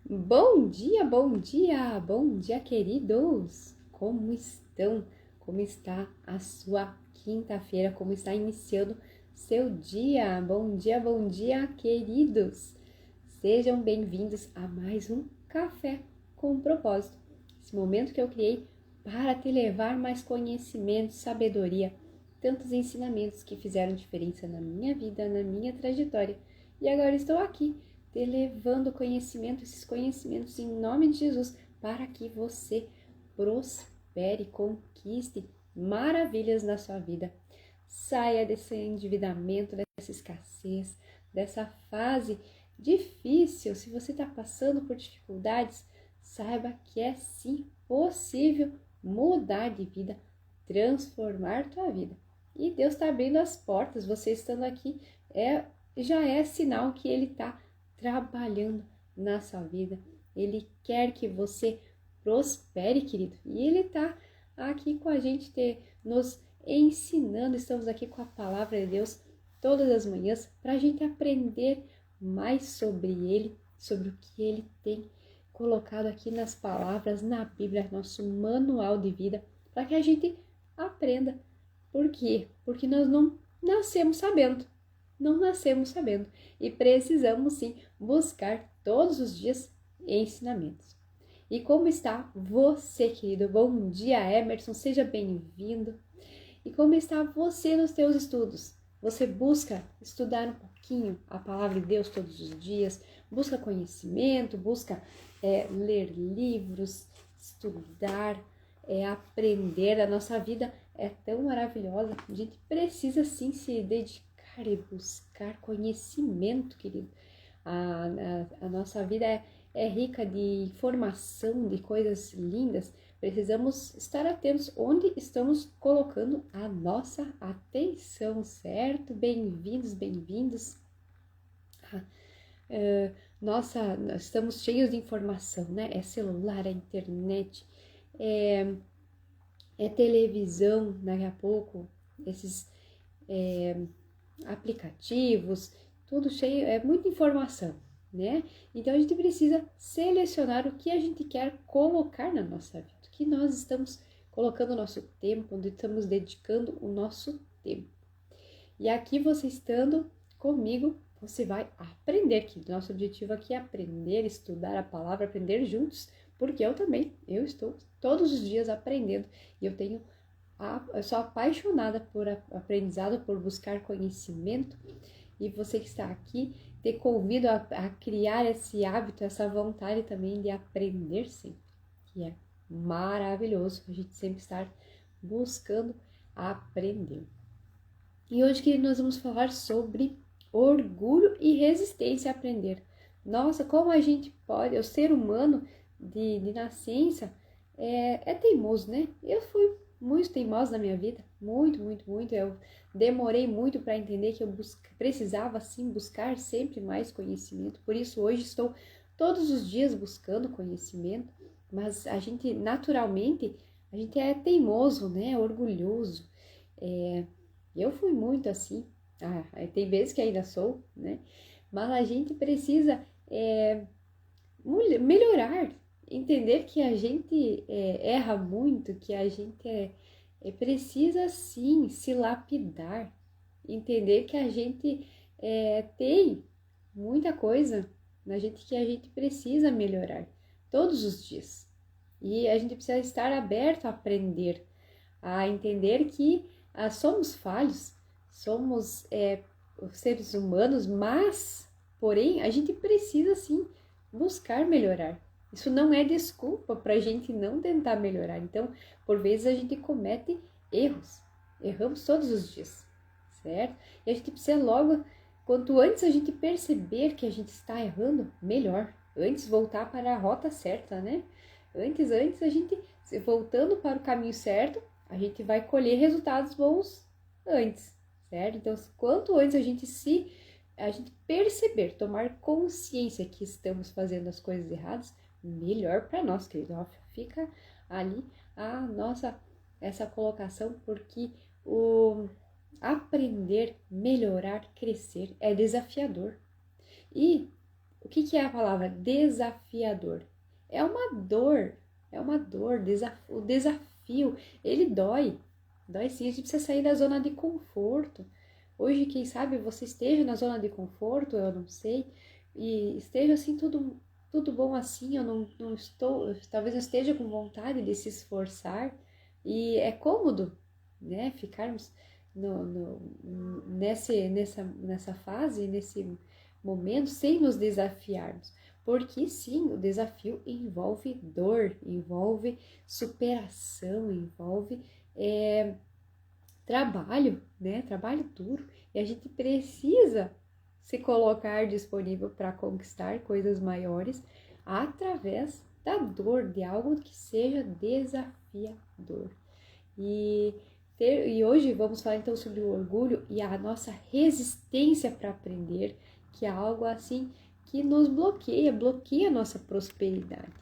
Bom dia, bom dia, queridos! Como estão? Como está a sua quinta-feira? Como está iniciando seu dia? Bom dia, queridos! Sejam bem-vindos a mais um Café com Propósito. Esse momento que eu criei para te levar mais conhecimento, sabedoria, tantos ensinamentos que fizeram diferença na minha vida, na minha trajetória. E agora estou aqui te levando conhecimento, esses conhecimentos em nome de Jesus, para que você prospere, conquiste maravilhas na sua vida. Saia desse endividamento, dessa escassez, dessa fase difícil. Se você está passando por dificuldades, saiba que é sim possível mudar de vida, transformar tua vida. E Deus está abrindo as portas, você estando aqui já é sinal que Ele está trabalhando na sua vida. Ele quer que você prospere, querido. E Ele está aqui com a gente, nos ensinando. Estamos aqui com a palavra de Deus todas as manhãs para a gente aprender mais sobre Ele, sobre o que Ele tem colocado aqui nas palavras, na Bíblia, nosso manual de vida, para que a gente aprenda. Por quê? Porque nós não nascemos sabendo. Não nascemos sabendo e precisamos sim buscar todos os dias ensinamentos. E como está você, querido? Bom dia, Emerson, seja bem-vindo. E como está você nos teus estudos? Você busca estudar um pouquinho a palavra de Deus todos os dias? Busca conhecimento, busca ler livros, estudar, aprender. A nossa vida é tão maravilhosa. A gente precisa sim se dedicar e buscar conhecimento, querido. A nossa vida é rica de informação, de coisas lindas. Precisamos estar atentos onde estamos colocando a nossa atenção, certo? Bem-vindos, bem-vindos. Nossa, nós estamos cheios de informação, né? É celular, é internet, é televisão, daqui a pouco, esses aplicativos, tudo cheio, é muita informação, né? Então a gente precisa selecionar o que a gente quer colocar na nossa vida, o que nós estamos colocando o nosso tempo, onde estamos dedicando o nosso tempo. E aqui você estando comigo, você vai aprender, que nosso objetivo aqui é aprender, estudar a palavra, aprender juntos, porque eu estou todos os dias aprendendo e eu sou apaixonada por aprendizado, por buscar conhecimento, e você que está aqui, te convido a criar esse hábito, essa vontade também de aprender sempre, que é maravilhoso a gente sempre estar buscando aprender. E hoje que nós vamos falar sobre orgulho e resistência a aprender. Nossa, como a gente pode, o ser humano de nascença é teimoso, né? Eu fui muito teimosa na minha vida, muito. Eu demorei muito para entender que eu precisava sim buscar sempre mais conhecimento. Por isso hoje estou todos os dias buscando conhecimento, mas a gente naturalmente a gente é teimoso, né? Orgulhoso. Eu fui muito assim. Tem vezes que ainda sou, né? Mas a gente precisa melhorar, entender que a gente erra muito, que a gente precisa sim se lapidar, entender que a gente tem muita coisa na gente que a gente precisa melhorar todos os dias. E a gente precisa estar aberto a aprender, a entender que somos falhos, somos seres humanos, mas, porém, a gente precisa sim buscar melhorar. Isso não é desculpa para a gente não tentar melhorar. Então, por vezes a gente comete erros, erramos todos os dias, certo? E a gente precisa logo, quanto antes a gente perceber que a gente está errando, melhor. Antes voltar para a rota certa, né? Antes a gente, voltando para o caminho certo, a gente vai colher resultados bons antes, certo? Então, quanto antes a gente perceber, tomar consciência que estamos fazendo as coisas erradas, melhor para nós, querido. Fica ali essa colocação, porque o aprender, melhorar, crescer é desafiador. E O que é a palavra desafiador? É uma dor, o desafio, ele dói sim, a gente precisa sair da zona de conforto. Hoje, quem sabe, você esteja na zona de conforto, eu não sei, e esteja assim tudo bom assim, eu não estou, talvez eu esteja com vontade de se esforçar, e é cômodo, né, ficarmos nessa fase, nesse momento, sem nos desafiarmos. Porque sim, o desafio envolve dor, envolve superação, envolve trabalho, né? Trabalho duro. E a gente precisa se colocar disponível para conquistar coisas maiores através da dor, de algo que seja desafiador. E hoje vamos falar então sobre o orgulho e a nossa resistência para aprender, que é algo assim que nos bloqueia a nossa prosperidade.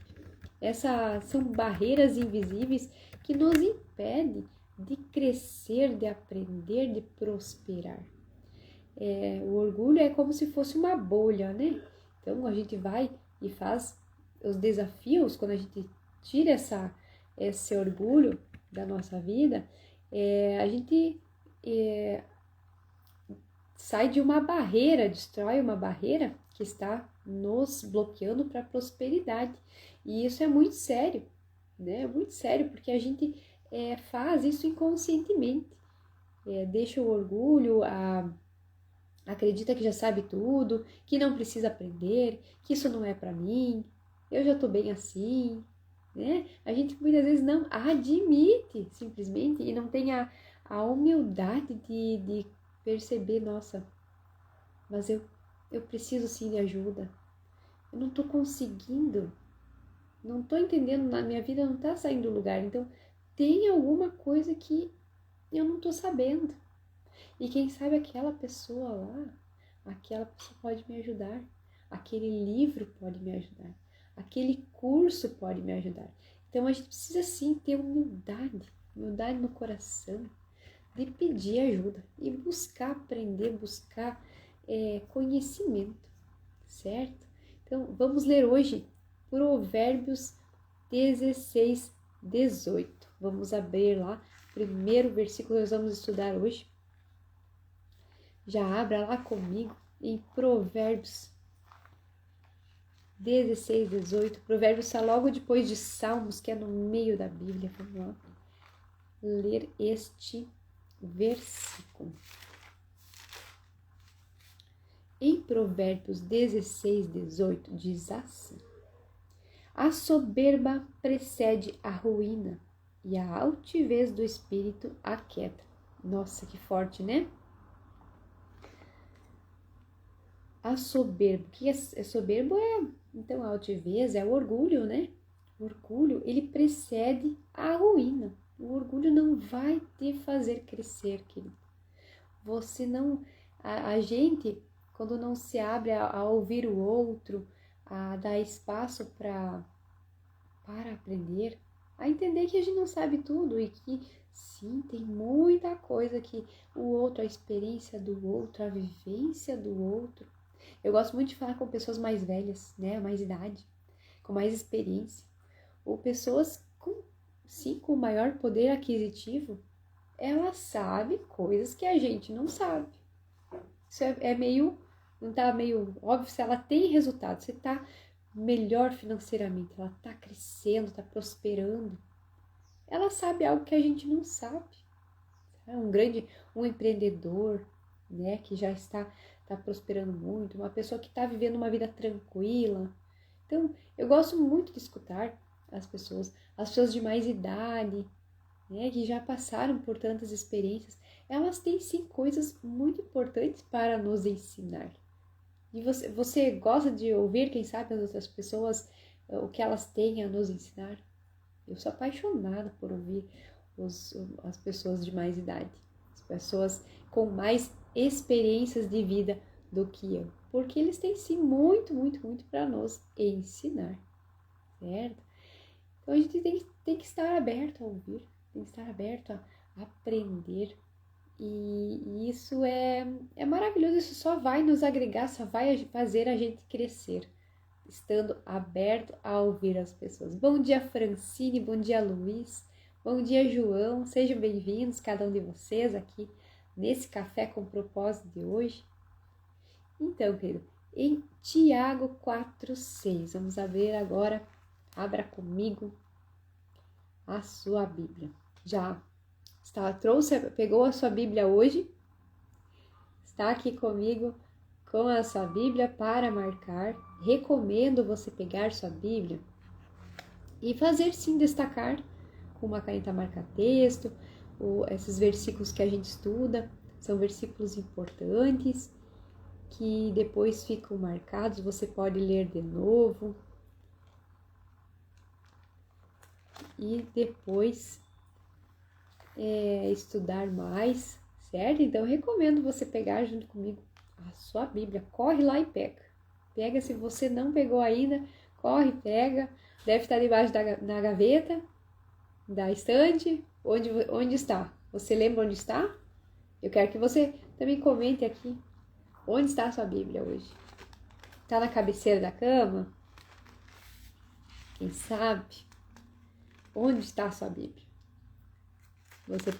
Essas são barreiras invisíveis que nos impedem de crescer, de aprender, de prosperar. O orgulho é como se fosse uma bolha, né? Então a gente vai e faz os desafios, quando a gente tira esse orgulho da nossa vida, a gente sai de uma barreira, destrói uma barreira que está nos bloqueando para a prosperidade. E isso é muito sério, né? É muito sério, porque a gente faz isso inconscientemente. Deixa o orgulho, acredita que já sabe tudo, que não precisa aprender, que isso não é para mim, eu já tô bem assim, né? A gente muitas vezes não admite simplesmente e não tem a humildade de perceber, nossa, mas eu preciso sim de ajuda, eu não tô conseguindo, não tô entendendo, na minha vida não tá saindo do lugar, então tem alguma coisa que eu não tô sabendo. E quem sabe aquela pessoa pode me ajudar, aquele livro pode me ajudar, aquele curso pode me ajudar. Então a gente precisa sim ter humildade no coração, de pedir ajuda e buscar aprender, buscar conhecimento, certo? Então vamos ler hoje Provérbios 16, 18. Vamos abrir lá, primeiro versículo que nós vamos estudar hoje. Já abra lá comigo em Provérbios 16, 18. Provérbios está logo depois de Salmos, que é no meio da Bíblia. Vamos lá ler este versículo. Em Provérbios 16, 18, diz assim: a soberba precede a ruína e a altivez do espírito a queda. Nossa, que forte, né? A soberba, o que é soberbo? Então, a altivez é o orgulho, né? O orgulho, ele precede a ruína. O orgulho não vai te fazer crescer, querido. Você não... A gente, quando não se abre a ouvir o outro, a dar espaço para aprender, a entender que a gente não sabe tudo e que, sim, tem muita coisa que o outro, a experiência do outro, a vivência do outro. Eu gosto muito de falar com pessoas mais velhas, né, mais idade, com mais experiência, ou pessoas com maior poder aquisitivo. Ela sabe coisas que a gente não sabe. Isso não tá meio óbvio. Se ela tem resultado, você tá melhor financeiramente, ela tá crescendo, tá prosperando, ela sabe algo que a gente não sabe. Um empreendedor, né, que já está prosperando muito, uma pessoa que está vivendo uma vida tranquila. Então, eu gosto muito de escutar as pessoas de mais idade, né, que já passaram por tantas experiências. Elas têm sim coisas muito importantes para nos ensinar. E você gosta de ouvir, quem sabe, as outras pessoas, o que elas têm a nos ensinar? Eu sou apaixonada por ouvir as pessoas de mais idade, as pessoas com mais experiências de vida do que eu, porque eles têm sim muito, muito, muito para nos ensinar, certo? Então a gente tem que estar aberto a ouvir, tem que estar aberto a aprender, e isso é maravilhoso, isso só vai nos agregar, só vai fazer a gente crescer. estando aberto a ouvir as pessoas. Bom dia, Francine, bom dia, Luiz, bom dia, João, sejam bem-vindos, cada um de vocês aqui nesse Café com Propósito de hoje. Então, querido, em Tiago 4:6, vamos ver agora, abra comigo a sua Bíblia. Já pegou a sua Bíblia hoje? Está aqui comigo com a sua Bíblia para marcar. Recomendo você pegar sua Bíblia e fazer sim destacar com uma caneta marca-texto, esses versículos que a gente estuda, são versículos importantes que depois ficam marcados, você pode ler de novo e depois estudar mais, certo? Então, recomendo você pegar junto comigo a sua Bíblia. Corre lá e pega. Pega, se você não pegou ainda, corre, pega. Deve estar debaixo da gaveta, da estante. Onde está? Você lembra onde está? Eu quero que você também comente aqui. Onde está a sua Bíblia hoje? Está na cabeceira da cama? Quem sabe? Onde está a sua Bíblia?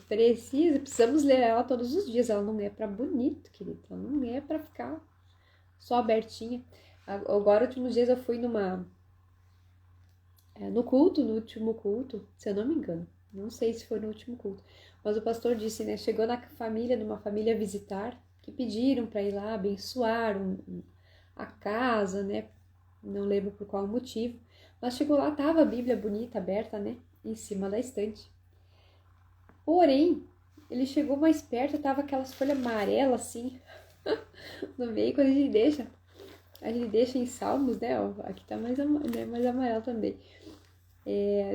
Precisamos ler ela todos os dias. Ela não é para bonito, querido. Ela não é para ficar só abertinha. Agora, últimos dias eu fui no último culto, se eu não me engano. Não sei se foi no último culto. Mas o pastor disse, né? Chegou numa família visitar, que pediram para ir lá abençoar a casa, né? Não lembro por qual motivo. Mas chegou lá, tava a Bíblia bonita, aberta, né? Em cima da estante. Porém, ele chegou mais perto, tava aquelas folhas amarelas assim, no meio, quando a gente deixa em Salmos, né, ó, aqui tá mais amarelo também,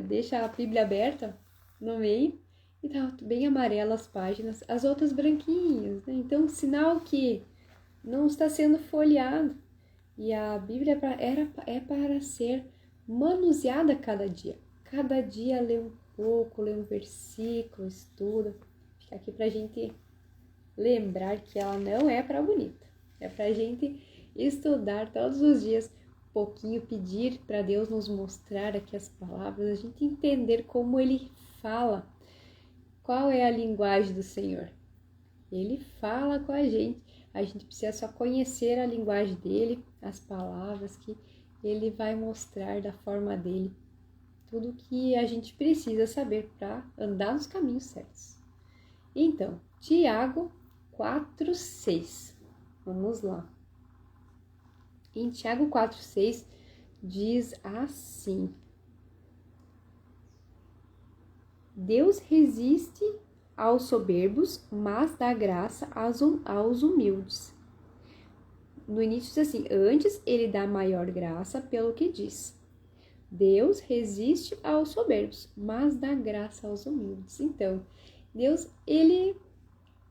deixa a Bíblia aberta no meio, e tá bem amarela as páginas, as outras branquinhas, né, então sinal que não está sendo folheado, e a Bíblia é para ser manuseada cada dia lê um pouco, lê um versículo, estuda. Fica aqui pra gente lembrar que ela não é para bonita. É pra gente estudar todos os dias um pouquinho, pedir para Deus nos mostrar aqui as palavras, a gente entender como Ele fala, qual é a linguagem do Senhor. Ele fala com a gente precisa só conhecer a linguagem dele, as palavras que Ele vai mostrar da forma dele. Tudo que a gente precisa saber para andar nos caminhos certos. Então, Tiago 4:6. Vamos lá. Em Tiago 4:6 diz assim: Deus resiste aos soberbos, mas dá graça aos humildes. No início diz assim: antes ele dá maior graça pelo que diz. Deus resiste aos soberbos, mas dá graça aos humildes. Então, Deus, ele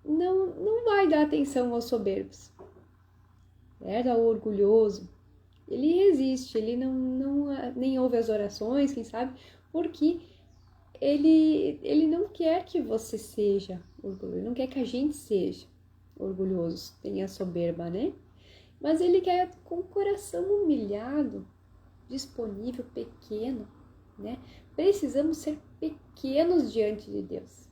não vai dar atenção aos soberbos, ao orgulhoso. Ele resiste, ele nem ouve as orações, quem sabe, porque ele não quer que você seja orgulhoso, ele não quer que a gente seja orgulhoso, tenha soberba, né? Mas ele quer com o coração humilhado, disponível, pequeno, né? Precisamos ser pequenos diante de Deus,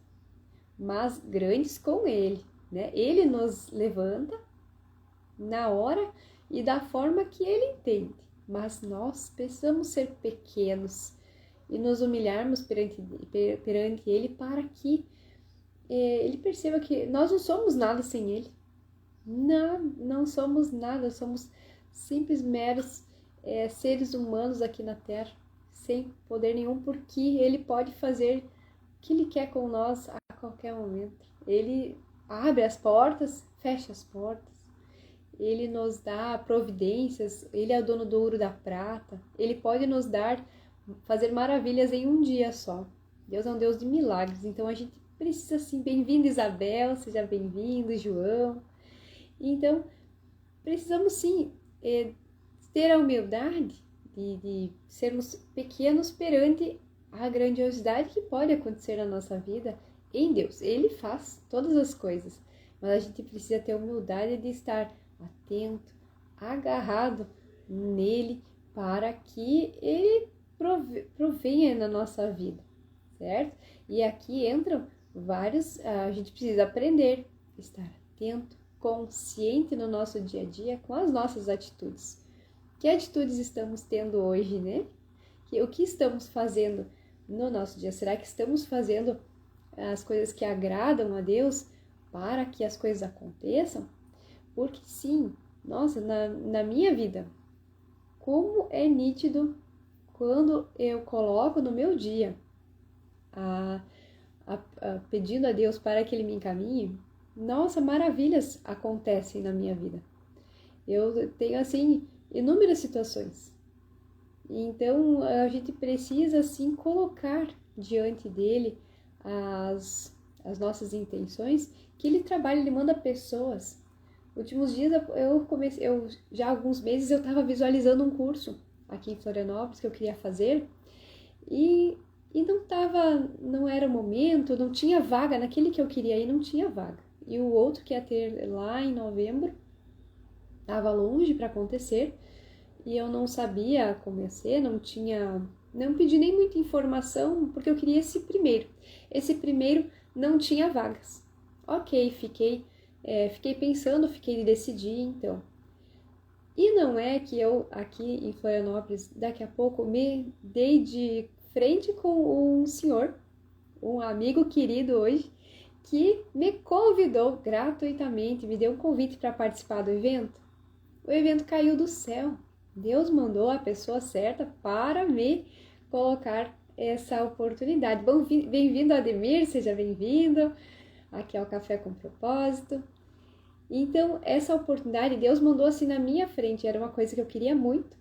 mas grandes com Ele, né? Ele nos levanta na hora e da forma que Ele entende, mas nós precisamos ser pequenos e nos humilharmos perante Ele para que Ele perceba que nós não somos nada sem Ele. Não somos nada, somos simples, meros seres humanos aqui na Terra, sem poder nenhum, porque Ele pode fazer o que Ele quer com nós a qualquer momento. Ele abre as portas, fecha as portas, Ele nos dá providências, Ele é o dono do ouro e da prata, Ele pode nos fazer maravilhas em um dia só. Deus é um Deus de milagres, então a gente precisa sim. Bem-vinda, Isabel, seja bem-vindo, João. Então, precisamos sim ter a humildade de sermos pequenos perante a grandiosidade que pode acontecer na nossa vida em Deus. Ele faz todas as coisas, mas a gente precisa ter a humildade de estar atento, agarrado nele, para que ele provenha na nossa vida, certo? E aqui entram a gente precisa aprender, estar atento, consciente no nosso dia a dia com as nossas atitudes. Que atitudes estamos tendo hoje, né? O que estamos fazendo no nosso dia? Será que estamos fazendo as coisas que agradam a Deus para que as coisas aconteçam? Porque sim, nossa, na minha vida, como é nítido quando eu coloco no meu dia pedindo a Deus para que Ele me encaminhe, nossa, maravilhas acontecem na minha vida. Eu tenho, assim, inúmeras situações. Então, a gente precisa, assim, colocar diante dele as nossas intenções, que ele trabalha, ele manda pessoas. Últimos dias, já há alguns meses, eu estava visualizando um curso aqui em Florianópolis que eu queria fazer e não era o momento, não tinha vaga, naquele que eu queria ir não tinha vaga. E o outro que ia ter lá em novembro estava longe para acontecer e eu não sabia como ia ser, não pedi nem muita informação porque eu queria esse primeiro. Esse primeiro não tinha vagas. Ok, fiquei pensando, fiquei de decidir então. E não é que eu aqui em Florianópolis daqui a pouco me dei de frente com um senhor, um amigo querido hoje, que me convidou gratuitamente, me deu um convite para participar do evento. O evento caiu do céu. Deus mandou a pessoa certa para me colocar essa oportunidade. Bom, bem-vindo, Ademir, seja bem-vindo. Aqui é o Café com Propósito. Então, essa oportunidade, Deus mandou assim na minha frente, era uma coisa que eu queria muito.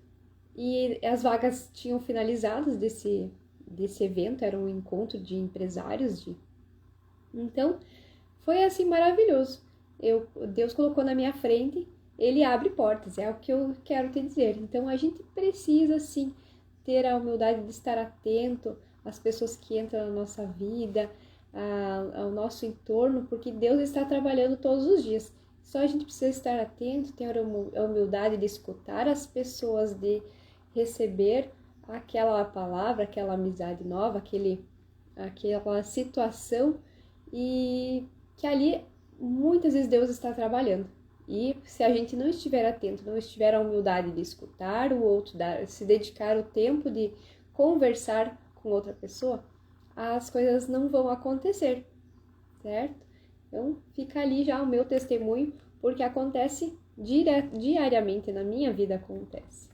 E as vagas tinham finalizado desse evento, era um encontro de empresários. Então, foi assim maravilhoso. Deus colocou na minha frente, ele abre portas, é o que eu quero te dizer. Então, a gente precisa, sim, ter a humildade de estar atento às pessoas que entram na nossa vida, ao nosso entorno, porque Deus está trabalhando todos os dias. Só a gente precisa estar atento, ter a humildade de escutar as pessoas, de receber aquela palavra, aquela amizade nova, aquela situação, e que ali muitas vezes Deus está trabalhando. E se a gente não estiver atento, não estiver a humildade de escutar o outro, se dedicar o tempo de conversar com outra pessoa, as coisas não vão acontecer, certo? Então, fica ali já o meu testemunho, porque acontece diariamente, na minha vida acontece.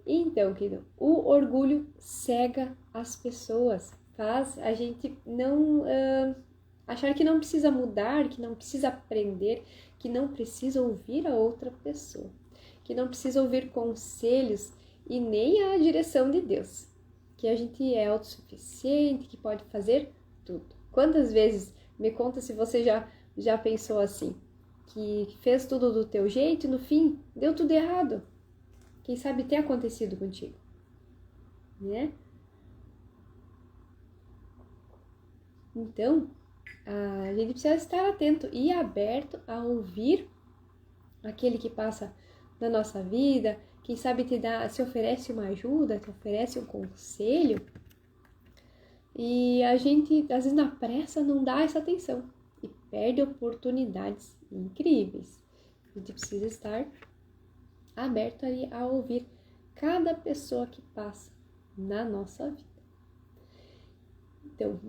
Então, querido, o orgulho cega as pessoas, faz a gente não achar que não precisa mudar, que não precisa aprender, que não precisa ouvir a outra pessoa, que não precisa ouvir conselhos e nem a direção de Deus, que a gente é autossuficiente, que pode fazer tudo. Quantas vezes, me conta se você já pensou assim, que fez tudo do teu jeito e no fim deu tudo errado? Quem sabe ter acontecido contigo, né? Então, a gente precisa estar atento e aberto a ouvir aquele que passa na nossa vida, quem sabe se oferece uma ajuda, te oferece um conselho, e a gente, às vezes, na pressa, não dá essa atenção e perde oportunidades incríveis. A gente precisa estar aberto aí a ouvir cada pessoa que passa na nossa vida. Então,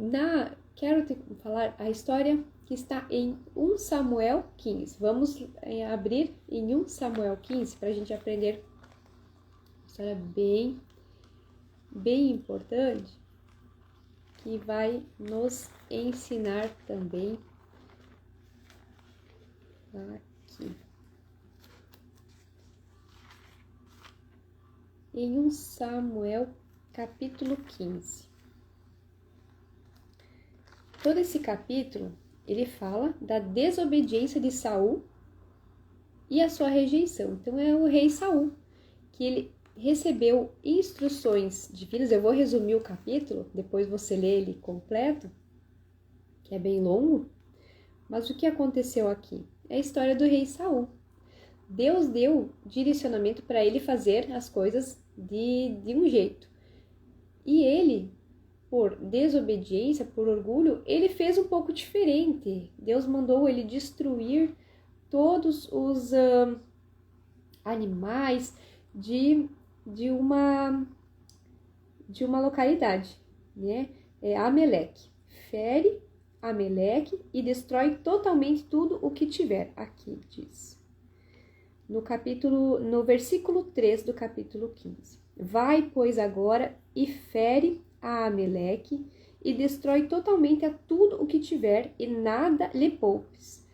quero te falar a história que está em 1 Samuel 15. Vamos abrir em 1 Samuel 15 para a gente aprender uma história bem, bem importante, que vai nos ensinar também aqui. Em 1 Samuel, capítulo 15. Todo esse capítulo, ele fala da desobediência de Saul e a sua rejeição. Então, é o rei Saul, que ele recebeu instruções divinas. Eu vou resumir o capítulo, depois você lê ele completo, que é bem longo. Mas o que aconteceu aqui? É a história do rei Saul. Deus deu direcionamento para ele fazer as coisas de um jeito. E ele, por desobediência, por orgulho, ele fez um pouco diferente. Deus mandou ele destruir todos os animais de uma localidade, né? Ameleque. Fere Ameleque e destrói totalmente tudo o que tiver. Aqui diz. No versículo 3 do capítulo 15. Vai, pois, agora e fere a Ameleque e destrói totalmente a tudo o que tiver e nada lhe poupes.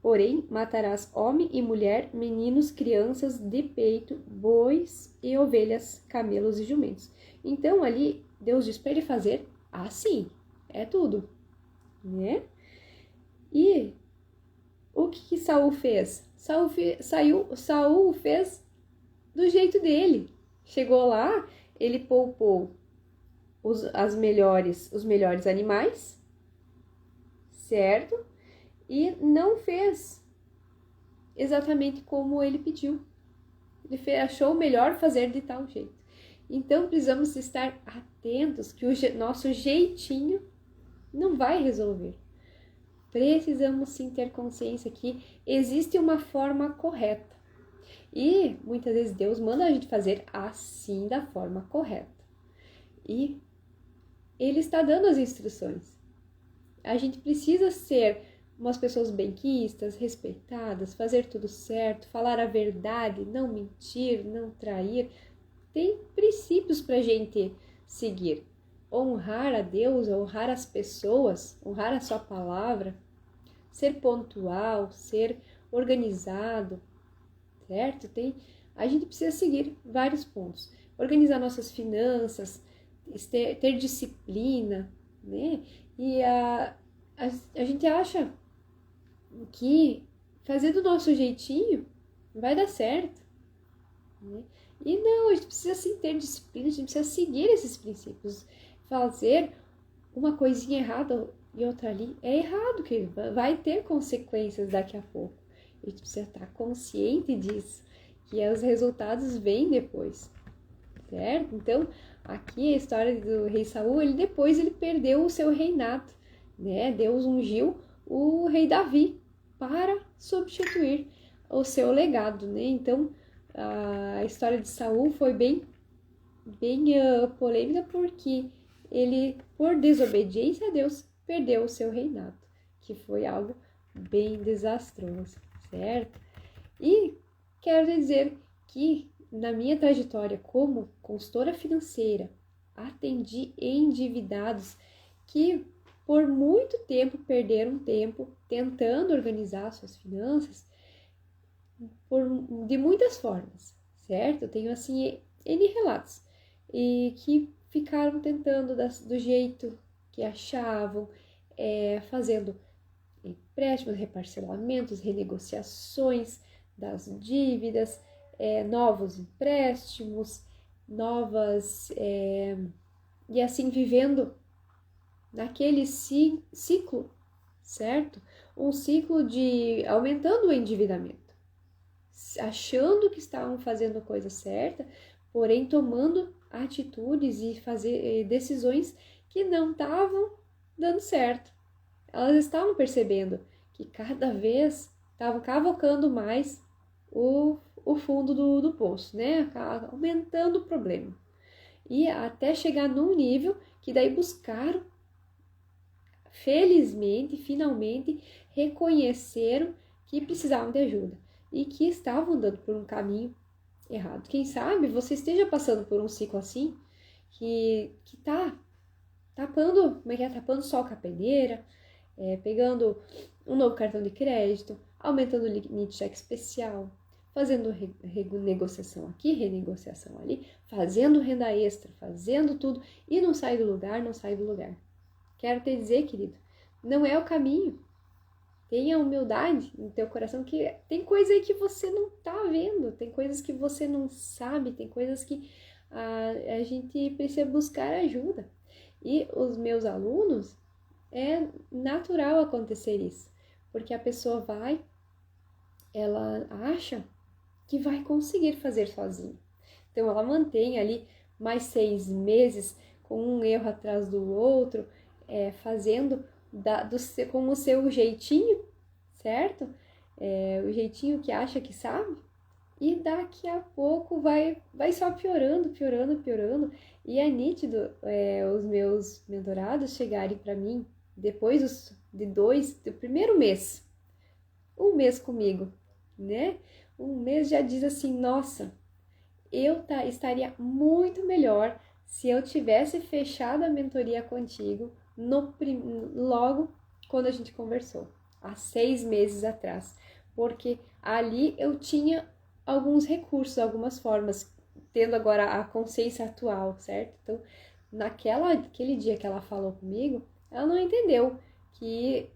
Porém, matarás homem e mulher, meninos, crianças de peito, bois e ovelhas, camelos e jumentos. Então, ali, Deus diz para ele fazer assim, é tudo, né? E o que Saul fez? Saul fez do jeito dele. Chegou lá, ele poupou os melhores animais, certo? E não fez exatamente como ele pediu. Ele achou melhor fazer de tal jeito. Então, precisamos estar atentos que o nosso jeitinho não vai resolver. Precisamos sim ter consciência que existe uma forma correta. E muitas vezes Deus manda a gente fazer assim, da forma correta. E Ele está dando as instruções. A gente precisa ser umas pessoas benquistas, respeitadas, fazer tudo certo, falar a verdade, não mentir, não trair. Tem princípios para a gente seguir. Honrar a Deus, honrar as pessoas, honrar a sua palavra, ser pontual, ser organizado, certo? A gente precisa seguir vários pontos. Organizar nossas finanças, ter disciplina, né? E a gente acha que fazer do nosso jeitinho vai dar certo, né? E não, a gente precisa sim ter disciplina, a gente precisa seguir esses princípios. Fazer uma coisinha errada e outra ali é errado, que vai ter consequências daqui a pouco. A gente precisa estar consciente disso, que os resultados vêm depois, certo? Então, aqui a história do rei Saul, ele perdeu o seu reinado, né? Deus ungiu o rei Davi para substituir o seu legado, né? Então, a história de Saul foi bem polêmica, porque ele, por desobediência a Deus, perdeu o seu reinado, que foi algo bem desastroso, certo? E quero dizer que na minha trajetória como consultora financeira, atendi endividados que por muito tempo perderam tempo tentando organizar suas finanças de muitas formas, certo? Eu tenho assim N relatos e que ficaram tentando do jeito que achavam, fazendo empréstimos, reparcelamentos, renegociações das dívidas, novos empréstimos, e assim vivendo naquele ciclo, certo? Um ciclo de aumentando o endividamento, achando que estavam fazendo a coisa certa, porém tomando atitudes e fazer decisões que não estavam dando certo. Elas estavam percebendo que cada vez estavam cavocando mais o fundo do poço, né? Aumentando o problema. E até chegar num nível que daí buscaram, felizmente, finalmente, reconheceram que precisavam de ajuda e que estavam andando por um caminho errado. Quem sabe você esteja passando por um ciclo assim, que tá tapando, tapando sol com a peneira, pegando um novo cartão de crédito, aumentando o limite de cheque especial, fazendo renegociação aqui, renegociação ali, fazendo renda extra, fazendo tudo e não sai do lugar, não sai do lugar. Quero te dizer, querido, não é o caminho. Tenha humildade no teu coração, que tem coisa aí que você não tá vendo, tem coisas que você não sabe, tem coisas que a gente precisa buscar ajuda. E os meus alunos, é natural acontecer isso, porque a pessoa ela acha que vai conseguir fazer sozinho. Então, ela mantém ali mais 6 meses com um erro atrás do outro, fazendo com o seu jeitinho, certo? O jeitinho que acha que sabe. E daqui a pouco vai só piorando. E é nítido os meus mentorados chegarem para mim depois do primeiro mês, um mês comigo, né? Um mês já diz assim, nossa, eu estaria muito melhor se eu tivesse fechado a mentoria contigo logo quando a gente conversou, há 6 meses atrás, porque ali eu tinha alguns recursos, algumas formas, tendo agora a consciência atual, certo? Então, naquele dia que ela falou comigo, ela não entendeu que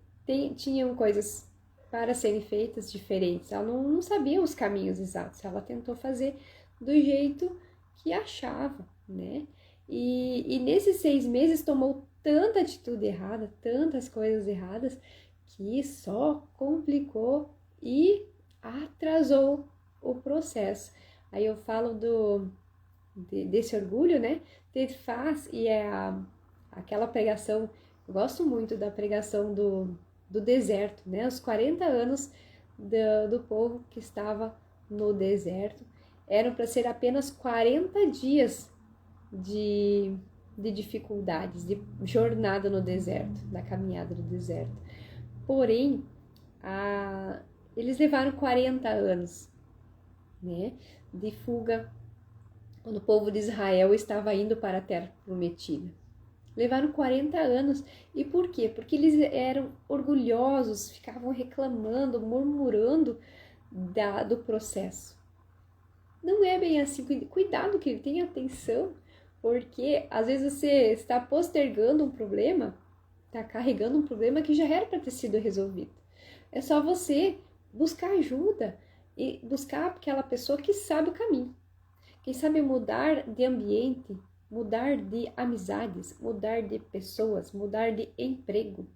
tinham coisas para serem feitas diferentes, ela não sabia os caminhos exatos, ela tentou fazer do jeito que achava, né? E nesses 6 meses tomou tanta atitude errada, tantas coisas erradas, que só complicou e atrasou o processo. Aí eu falo desse orgulho, né? Ter faz, e aquela pregação, eu gosto muito da pregação do deserto, né? Os 40 anos do povo que estava no deserto eram para ser apenas 40 dias de dificuldades, de jornada no deserto, da caminhada do deserto. Porém, eles levaram 40 anos, né, de fuga, quando o povo de Israel estava indo para a terra prometida. Levaram 40 anos. E por quê? Porque eles eram orgulhosos, ficavam reclamando, murmurando do processo. Não é bem assim. Cuidado, que ele tenha atenção, porque às vezes você está postergando um problema, está carregando um problema que já era para ter sido resolvido. É só você buscar ajuda e buscar aquela pessoa que sabe o caminho. Quem sabe mudar de ambiente, mudar de amizades, mudar de pessoas, mudar de emprego.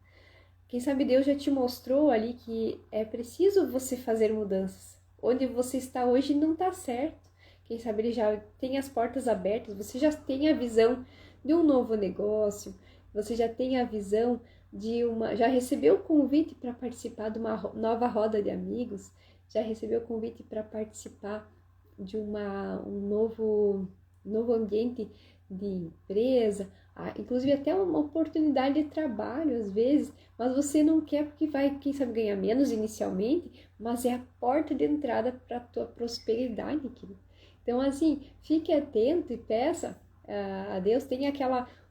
Quem sabe Deus já te mostrou ali que é preciso você fazer mudanças. Onde você está hoje não está certo. Quem sabe Ele já tem as portas abertas, você já tem a visão de um novo negócio, você já tem a visão já recebeu o convite para participar de uma nova roda de amigos, já recebeu o convite para participar de um novo ambiente de empresa, inclusive até uma oportunidade de trabalho às vezes, mas você não quer porque vai, quem sabe, ganhar menos inicialmente, mas é a porta de entrada para a tua prosperidade, querido. Então, assim, fique atento e peça a Deus, tenha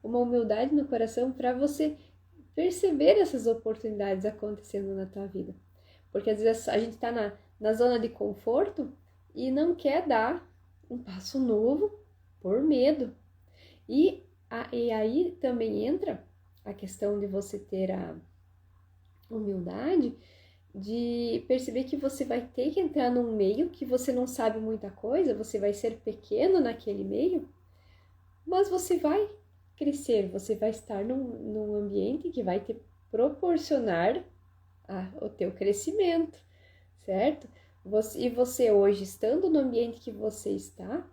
uma humildade no coração para você perceber essas oportunidades acontecendo na tua vida. Porque às vezes a gente está na zona de conforto e não quer dar um passo novo por medo. E aí também entra a questão de você ter a humildade de perceber que você vai ter que entrar num meio que você não sabe muita coisa, você vai ser pequeno naquele meio, mas você vai crescer, você vai estar num ambiente que vai te proporcionar o teu crescimento, certo? E você hoje, estando no ambiente que você está,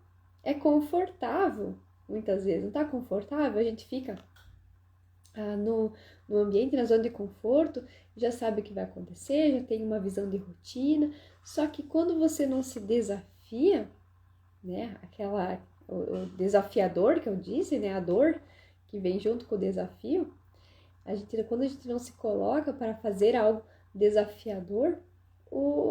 é confortável, muitas vezes. Não está confortável, a gente fica no ambiente, na zona de conforto, já sabe o que vai acontecer, já tem uma visão de rotina, só que quando você não se desafia, né, o desafiador que eu disse, né, a dor que vem junto com o desafio, quando a gente não se coloca para fazer algo desafiador,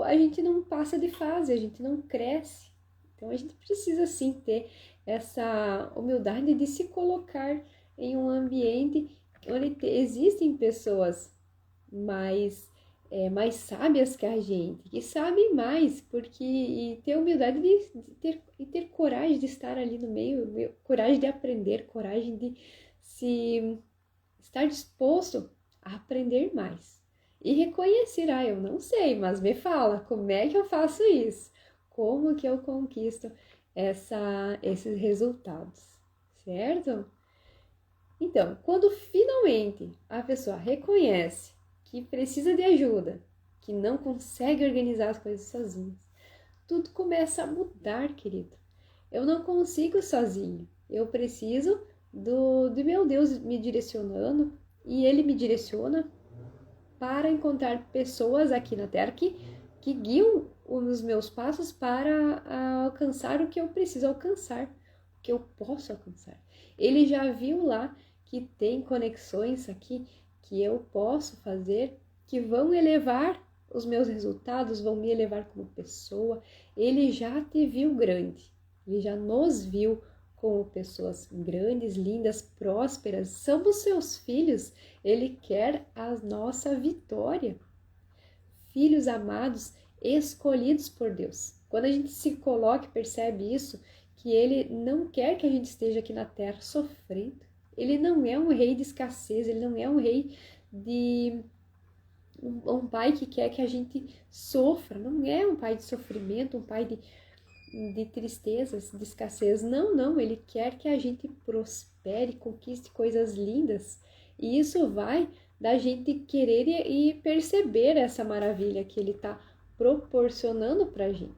a gente não passa de fase, a gente não cresce. Então a gente precisa sim ter essa humildade de se colocar em um ambiente onde existem pessoas mais sábias que a gente, que sabem mais, e ter humildade de ter coragem de estar ali no meio, coragem de aprender, coragem de estar disposto a aprender mais. E reconhecer, eu não sei, mas me fala, como é que eu faço isso? Como que eu conquisto esses resultados, certo? Então, quando finalmente a pessoa reconhece que precisa de ajuda, que não consegue organizar as coisas sozinha, tudo começa a mudar, querido. Eu não consigo sozinho. Eu preciso do meu Deus me direcionando, e Ele me direciona para encontrar pessoas aqui na Terra que guiam os meus passos para alcançar o que eu preciso alcançar, o que eu posso alcançar. Ele já viu lá que tem conexões aqui que eu posso fazer, que vão elevar os meus resultados, vão me elevar como pessoa. Ele já te viu grande, ele já nos viu como pessoas grandes, lindas, prósperas. Somos seus filhos, ele quer a nossa vitória. Filhos amados, escolhidos por Deus. Quando a gente se coloca e percebe isso, que ele não quer que a gente esteja aqui na terra sofrendo. Ele não é um rei de escassez, ele não é um rei de um pai que quer que a gente sofra. Não é um pai de sofrimento, um pai de tristezas, de escassez. Não, não, ele quer que a gente prospere, conquiste coisas lindas. E isso vai da gente querer e perceber essa maravilha que ele está proporcionando para a gente.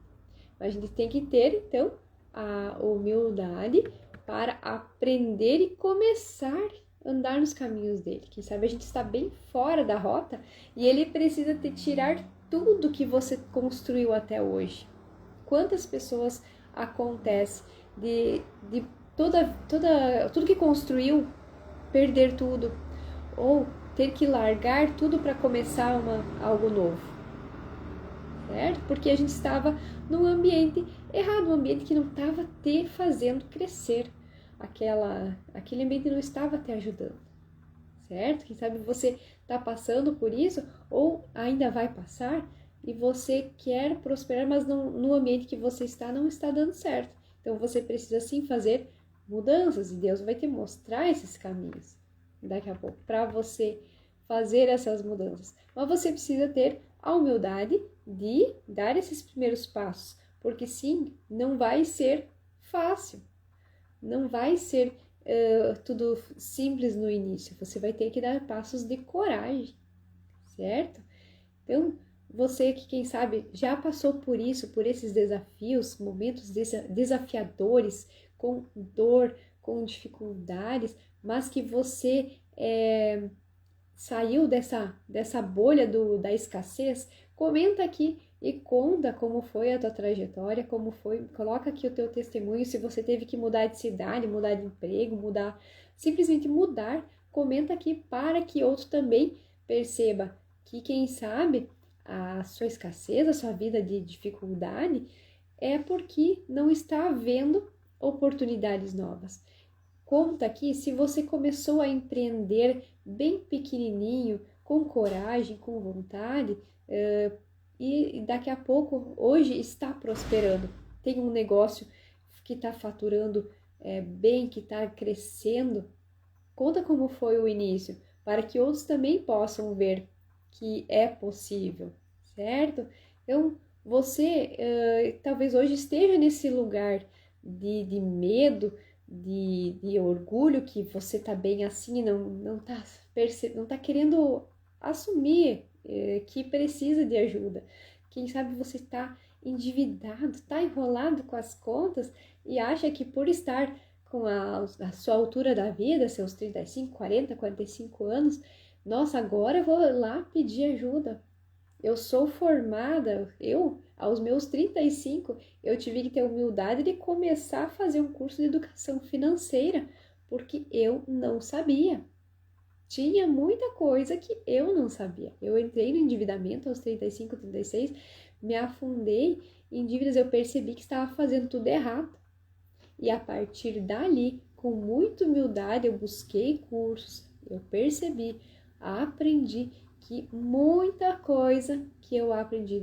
A gente tem que ter, então, a humildade para aprender e começar a andar nos caminhos dele. Quem sabe a gente está bem fora da rota e ele precisa te tirar tudo que você construiu até hoje. Quantas pessoas acontece de tudo que construiu perder tudo, ou ter que largar tudo para começar algo novo, certo? Porque a gente estava num ambiente errado, um ambiente que não estava te fazendo crescer, aquele ambiente não estava te ajudando, certo? Quem sabe você está passando por isso, ou ainda vai passar, e você quer prosperar, mas no ambiente que você está não está dando certo. Então você precisa sim fazer mudanças, e Deus vai te mostrar esses caminhos daqui a pouco para você fazer essas mudanças. Mas você precisa ter a humildade de dar esses primeiros passos, porque sim, não vai ser fácil, não vai ser tudo simples no início. Você vai ter que dar passos de coragem, certo? Então, você que, quem sabe, já passou por isso, por esses desafios, momentos desafiadores, com dor, com dificuldades, mas que você saiu dessa bolha da escassez, comenta aqui e conta como foi a tua trajetória, como foi, coloca aqui o teu testemunho, se você teve que mudar de cidade, mudar de emprego, simplesmente mudar, comenta aqui para que outro também perceba que, quem sabe, a sua escassez, a sua vida de dificuldade é porque não está havendo oportunidades novas. Conta aqui se você começou a empreender bem pequenininho, com coragem, com vontade, e daqui a pouco, hoje está prosperando. Tem um negócio que está faturando bem, que está crescendo. Conta como foi o início, para que outros também possam ver que é possível, certo? Então, você talvez hoje esteja nesse lugar de medo, de orgulho, que você tá bem assim, não tá querendo assumir que precisa de ajuda. Quem sabe você está endividado, está enrolado com as contas e acha que por estar com a sua altura da vida, seus 35, 40, 45 anos, nossa, agora eu vou lá pedir ajuda. Eu sou formada, aos meus 35, eu tive que ter humildade de começar a fazer um curso de educação financeira, porque eu não sabia. Tinha muita coisa que eu não sabia. Eu entrei no endividamento aos 35, 36, me afundei em dívidas, eu percebi que estava fazendo tudo errado. E a partir dali, com muita humildade, eu busquei cursos, eu percebi, aprendi que muita coisa que eu aprendi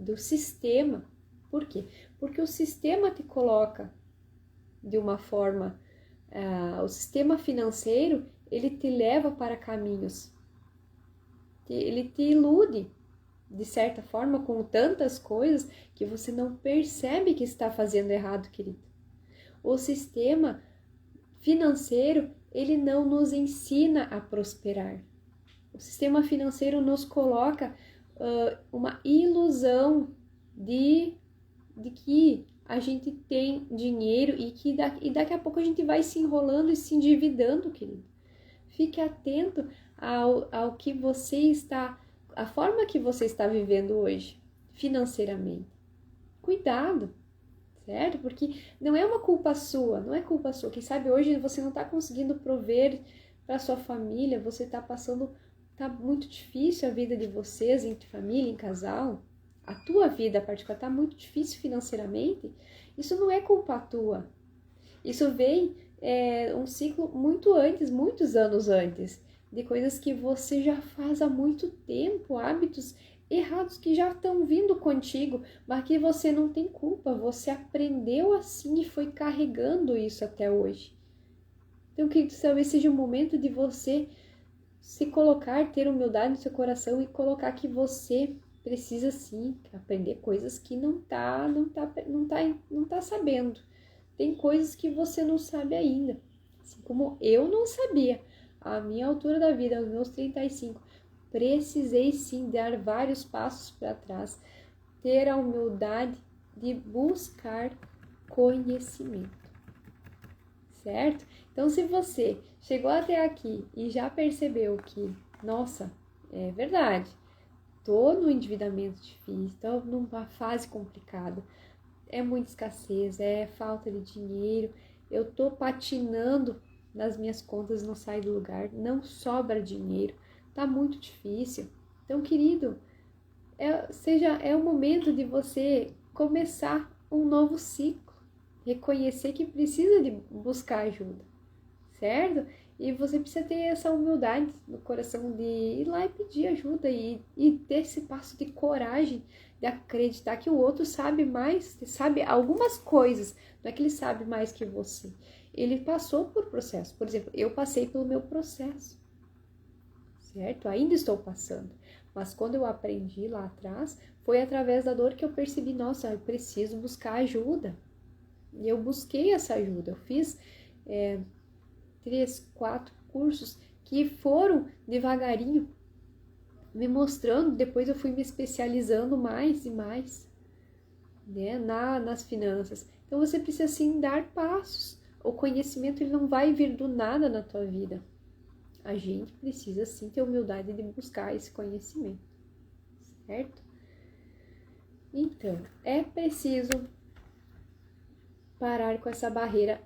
do sistema. Por quê? Porque o sistema te coloca de uma forma, o sistema financeiro, ele te leva para caminhos, ele te ilude, de certa forma, com tantas coisas que você não percebe que está fazendo errado, querido. O sistema financeiro, ele não nos ensina a prosperar. O sistema financeiro nos coloca uma ilusão de de que a gente tem dinheiro e daqui a pouco a gente vai se enrolando e se endividando, querido. Fique atento ao que você está, a forma que você está vivendo hoje, financeiramente. Cuidado, certo? Porque não é uma culpa sua, não é culpa sua. Quem sabe hoje você não está conseguindo prover para sua família, você está passando, tá muito difícil a vida de vocês, entre família, em casal. A tua vida particular está muito difícil financeiramente. Isso não é culpa tua. Isso vem um ciclo muito antes, muitos anos antes, de coisas que você já faz há muito tempo, hábitos errados que já estão vindo contigo, mas que você não tem culpa, você aprendeu assim e foi carregando isso até hoje. Então, que talvez seja o momento de você se colocar, ter humildade no seu coração e colocar que você precisa sim aprender coisas que não tá sabendo. Tem coisas que você não sabe ainda, assim como eu não sabia. A minha altura da vida, aos meus 35, precisei sim dar vários passos para trás, ter a humildade de buscar conhecimento, certo? Então, se você chegou até aqui e já percebeu que, nossa, é verdade, tô no endividamento difícil, tô numa fase complicada, é muita escassez, é falta de dinheiro, eu tô patinando nas minhas contas, não sai do lugar, não sobra dinheiro, tá muito difícil. Então, querido, é o momento de você começar um novo ciclo, reconhecer que precisa de buscar ajuda, certo? E você precisa ter essa humildade no coração de ir lá e pedir ajuda e ter esse passo de coragem de acreditar que o outro sabe mais, sabe algumas coisas, não é que ele sabe mais que você. Ele passou por processo, por exemplo, eu passei pelo meu processo, certo? Ainda estou passando, mas quando eu aprendi lá atrás, foi através da dor que eu percebi, nossa, eu preciso buscar ajuda. E eu busquei essa ajuda, eu fiz 3, 4 cursos que foram devagarinho me mostrando, depois eu fui me especializando mais e mais, né, nas finanças. Então você precisa sim dar passos. O conhecimento ele não vai vir do nada na tua vida. A gente precisa sim ter humildade de buscar esse conhecimento, certo? Então, é preciso parar com essa barreira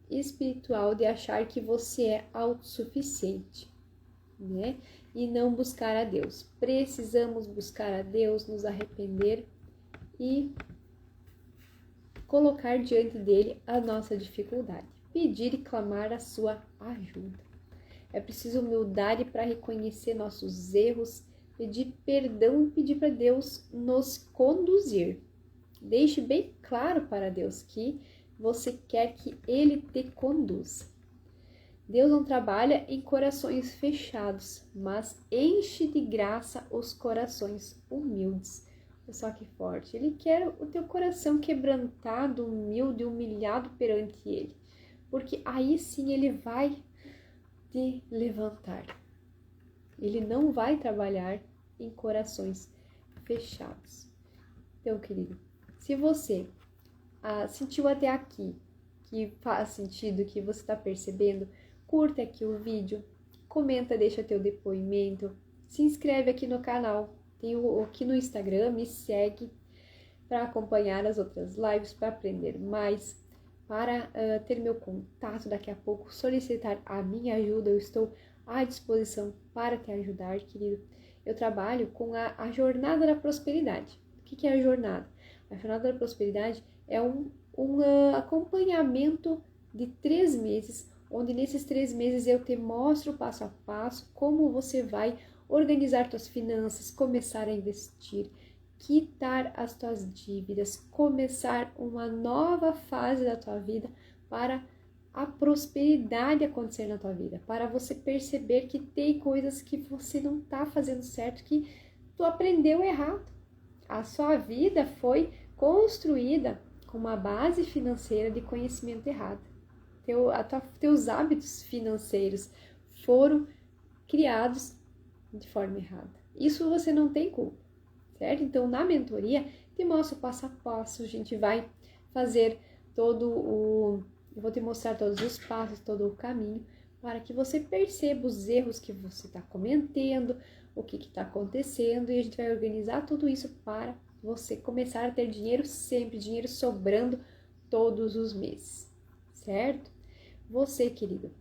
espiritual de achar que você é autossuficiente, né? E não buscar a Deus. Precisamos buscar a Deus, nos arrepender e colocar diante dele a nossa dificuldade, pedir e clamar a sua ajuda. É preciso humildade para reconhecer nossos erros, pedir perdão e pedir para Deus nos conduzir. Deixe bem claro para Deus que você quer que Ele te conduza. Deus não trabalha em corações fechados, mas enche de graça os corações humildes. Olha só que forte. Ele quer o teu coração quebrantado, humilde, humilhado perante Ele. Porque aí sim Ele vai te levantar. Ele não vai trabalhar em corações fechados. Então, querido, se você sentiu até aqui que faz sentido, que você está percebendo, curta aqui o vídeo, comenta, deixa teu depoimento, se inscreve aqui no canal, tem aqui no Instagram, me segue para acompanhar as outras lives, para aprender mais, para ter meu contato daqui a pouco, solicitar a minha ajuda, eu estou à disposição para te ajudar, querido. Eu trabalho com a Jornada da Prosperidade. O que é a jornada? A Jornada da Prosperidade é um acompanhamento de 3 meses, onde nesses 3 meses eu te mostro passo a passo como você vai organizar tuas finanças, começar a investir, quitar as tuas dívidas, começar uma nova fase da tua vida para a prosperidade acontecer na tua vida, para você perceber que tem coisas que você não está fazendo certo, que tu aprendeu errado. A sua vida foi construída com uma base financeira de conhecimento errado. Teus hábitos financeiros foram criados de forma errada. Isso você não tem culpa, certo? Então, na mentoria, te mostro passo a passo, a gente vai fazer eu vou te mostrar todos os passos, todo o caminho, para que você perceba os erros que você está cometendo, o que está acontecendo, e a gente vai organizar tudo isso para você começar a ter dinheiro sempre, dinheiro sobrando todos os meses, certo? Você, querido,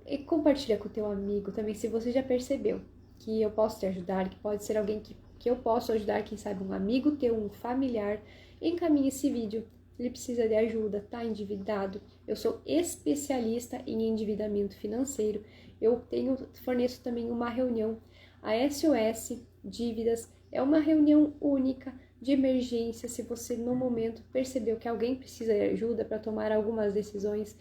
e compartilha com o teu amigo também, se você já percebeu que eu posso te ajudar, que pode ser alguém que eu posso ajudar, quem sabe um amigo teu, um familiar, encaminhe esse vídeo. Ele precisa de ajuda, tá endividado. Eu sou especialista em endividamento financeiro. Forneço também uma reunião. A SOS Dívidas é uma reunião única de emergência. Se você no momento percebeu que alguém precisa de ajuda para tomar algumas decisões,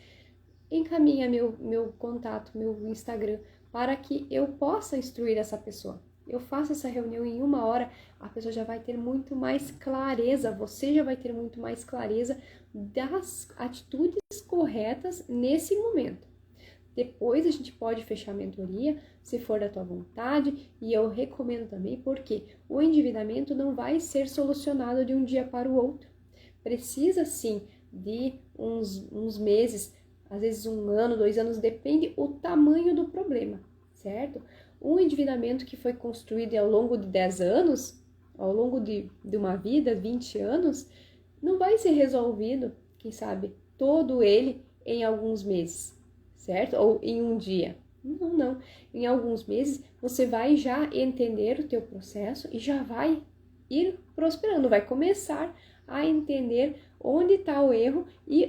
encaminha meu contato, meu Instagram, para que eu possa instruir essa pessoa. Eu faço essa reunião em 1 hora, a pessoa já vai ter muito mais clareza, você já vai ter muito mais clareza das atitudes corretas nesse momento. Depois a gente pode fechar a mentoria, se for da tua vontade, e eu recomendo também porque o endividamento não vai ser solucionado de um dia para o outro. Precisa sim de uns meses, às vezes 1 ano, 2 anos, depende o tamanho do problema, certo? Um endividamento que foi construído ao longo de 10 anos, ao longo de uma vida, 20 anos, não vai ser resolvido, quem sabe, todo ele em alguns meses, certo? Ou em um dia. Não. Em alguns meses, você vai já entender o teu processo e já vai ir prosperando, vai começar a entender onde está o erro e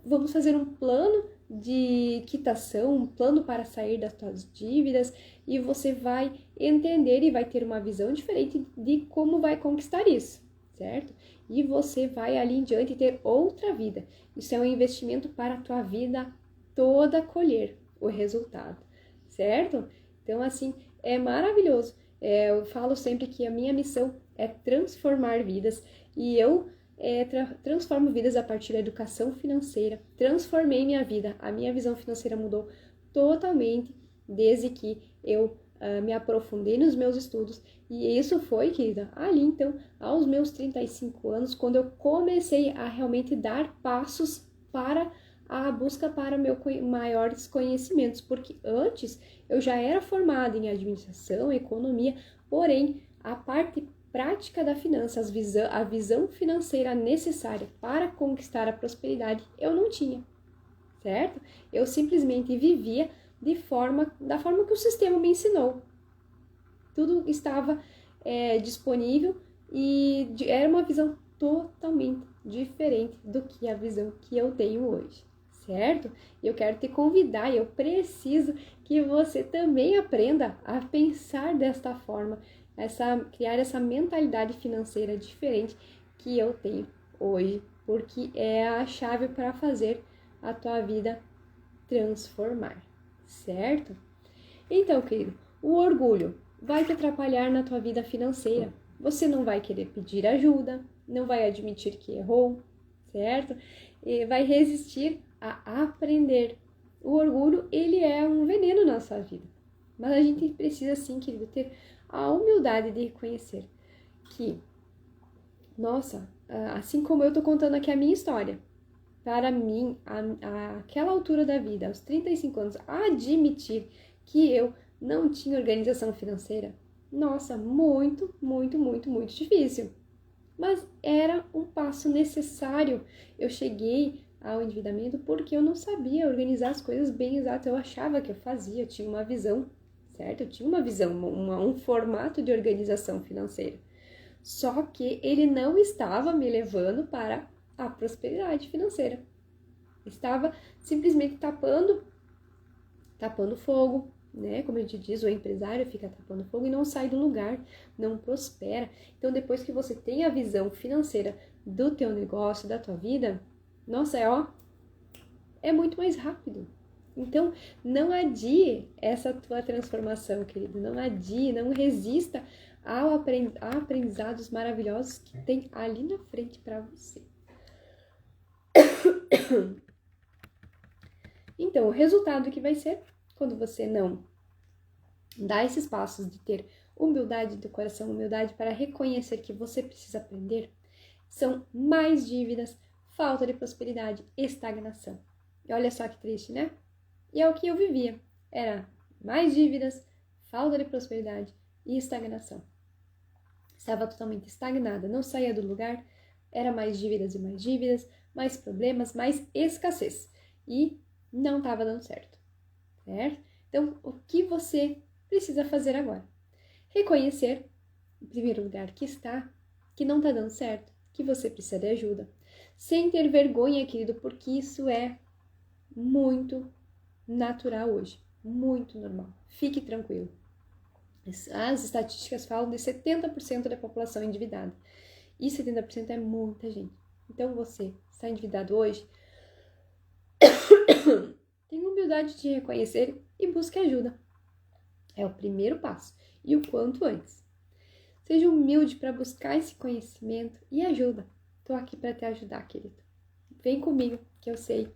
vamos fazer um plano de quitação, um plano para sair das suas dívidas, e você vai entender e vai ter uma visão diferente de como vai conquistar isso, certo? E você vai ali em diante ter outra vida. Isso é um investimento para a tua vida toda colher o resultado, certo? Então, assim, é maravilhoso. Eu falo sempre que a minha missão é transformar vidas, e eu transformo vidas a partir da educação financeira. Transformei minha vida, a minha visão financeira mudou totalmente desde que eu me aprofundei nos meus estudos, e isso foi, querida, ali então, aos meus 35 anos, quando eu comecei a realmente dar passos para a busca para maiores conhecimentos, porque antes eu já era formada em administração, economia, porém a parte prática da finança, a visão financeira necessária para conquistar a prosperidade, eu não tinha, certo? Eu simplesmente vivia da forma que o sistema me ensinou. Tudo estava disponível e era uma visão totalmente diferente do que a visão que eu tenho hoje, certo? Eu quero te convidar, eu preciso que você também aprenda a pensar desta forma, criar essa mentalidade financeira diferente que eu tenho hoje, porque é a chave para fazer a tua vida transformar, certo? Então, querido, o orgulho vai te atrapalhar na tua vida financeira. Você não vai querer pedir ajuda, não vai admitir que errou, certo? E vai resistir a aprender. O orgulho, ele é um veneno na nossa vida. Mas a gente precisa, sim, querido, ter a humildade de reconhecer que, nossa, assim como eu tô contando aqui a minha história, para mim, aquela altura da vida, aos 35 anos, admitir que eu não tinha organização financeira, nossa, muito, muito, muito, muito difícil. Mas era um passo necessário. Eu cheguei ao endividamento porque eu não sabia organizar as coisas bem exato. Eu achava que eu fazia, eu tinha uma visão, certo? Eu tinha uma visão, um formato de organização financeira. Só que ele não estava me levando para a prosperidade financeira. Estava simplesmente tapando fogo, né? Como a gente diz, o empresário fica tapando fogo e não sai do lugar, não prospera. Então, depois que você tem a visão financeira do teu negócio, da tua vida, nossa, é muito mais rápido. Então, não adie essa tua transformação, querido. Não adie, não resista a aprendizados maravilhosos que tem ali na frente para você. Então, o resultado que vai ser quando você não dar esses passos de ter humildade do coração, humildade para reconhecer que você precisa aprender, são mais dívidas, falta de prosperidade, estagnação. E olha só que triste, né? E é o que eu vivia. Era mais dívidas, falta de prosperidade e estagnação. Estava totalmente estagnada, não saía do lugar, era mais dívidas e mais problemas, mais escassez. E não estava dando certo, certo? Então, o que você precisa fazer agora? Reconhecer, em primeiro lugar, que não está dando certo, que você precisa de ajuda. Sem ter vergonha, querido, porque isso é muito natural hoje, muito normal. Fique tranquilo. As estatísticas falam de 70% da população endividada. E 70% é muita gente. Então, você está endividado hoje, tenha humildade de reconhecer e busque ajuda. É o primeiro passo. E o quanto antes. Seja humilde para buscar esse conhecimento e ajuda. Estou aqui para te ajudar, querido. Vem comigo, que eu sei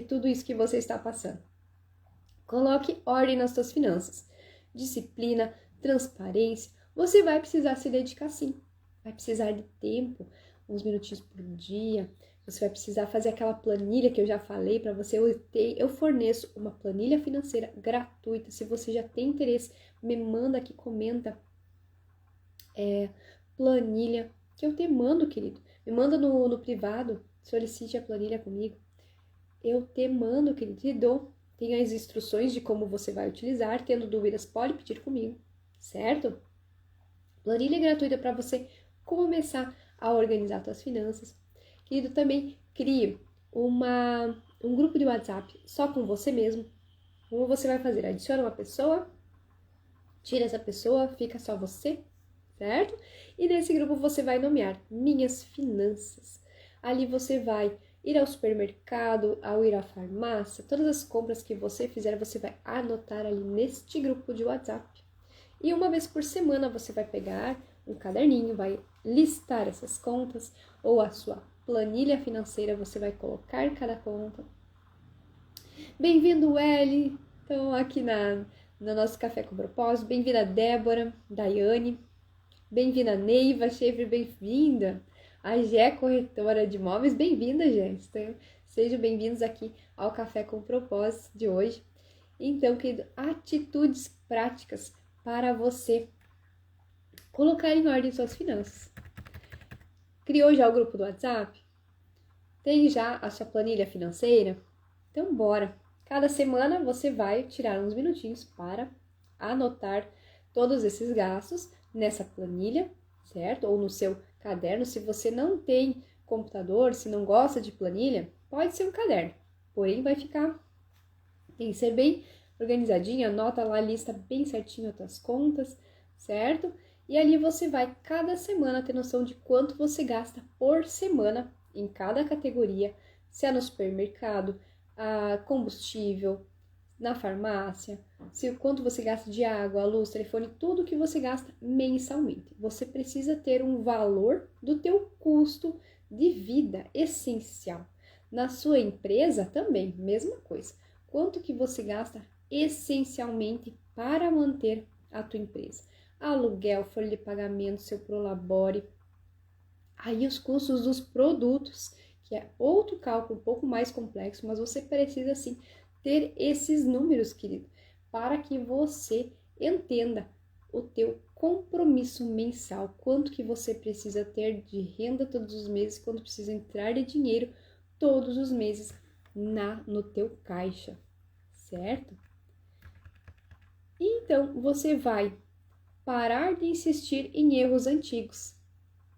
tudo isso que você está passando. Coloque ordem nas suas finanças. Disciplina, transparência. Você vai precisar se dedicar sim. Vai precisar de tempo, uns minutinhos por dia. Você vai precisar fazer aquela planilha que eu já falei para você. Eu forneço uma planilha financeira gratuita. Se você já tem interesse, me manda aqui, comenta. Planilha que eu te mando, querido. Me manda no privado, solicite a planilha comigo. Eu te mando, querido, te dou. Tem as instruções de como você vai utilizar. Tendo dúvidas, pode pedir comigo, certo? Planilha gratuita para você começar a organizar suas finanças. Querido, também crie um grupo de WhatsApp só com você mesmo. Como você vai fazer? Adiciona uma pessoa, tira essa pessoa, fica só você, certo? E nesse grupo você vai nomear Minhas Finanças. Ali você vai ir ao supermercado, ao ir à farmácia, todas as compras que você fizer, você vai anotar ali neste grupo de WhatsApp. E uma vez por semana você vai pegar um caderninho, vai listar essas contas ou a sua planilha financeira, você vai colocar cada conta. Bem-vindo, Eli! Então, aqui no nosso Café com Propósito. Bem-vinda, Débora, Daiane. Bem-vinda, Neiva Schaefer, bem-vinda. A Gé, corretora de imóveis, bem-vinda, Gé. Então, sejam bem-vindos aqui ao Café com Propósito de hoje. Então, querido, atitudes práticas para você colocar em ordem suas finanças. Criou já o grupo do WhatsApp? Tem já a sua planilha financeira? Então, bora! Cada semana você vai tirar uns minutinhos para anotar todos esses gastos nessa planilha, certo? Ou no seu caderno. Se você não tem computador, se não gosta de planilha, pode ser um caderno. Porém, tem que ser bem organizadinha, anota lá a lista bem certinho as tuas contas, certo? E ali você vai, cada semana, ter noção de quanto você gasta por semana em cada categoria, se é no supermercado, combustível, na farmácia, se o quanto você gasta de água, luz, telefone, tudo que você gasta mensalmente. Você precisa ter um valor do teu custo de vida essencial. Na sua empresa também, mesma coisa. Quanto que você gasta essencialmente para manter a tua empresa? Aluguel, folha de pagamento, seu prolabore. Aí os custos dos produtos, que é outro cálculo um pouco mais complexo, mas você precisa sim ter esses números, querido, para que você entenda o teu compromisso mensal, quanto que você precisa ter de renda todos os meses, quanto precisa entrar de dinheiro todos os meses no teu caixa, certo? Então, você vai parar de insistir em erros antigos.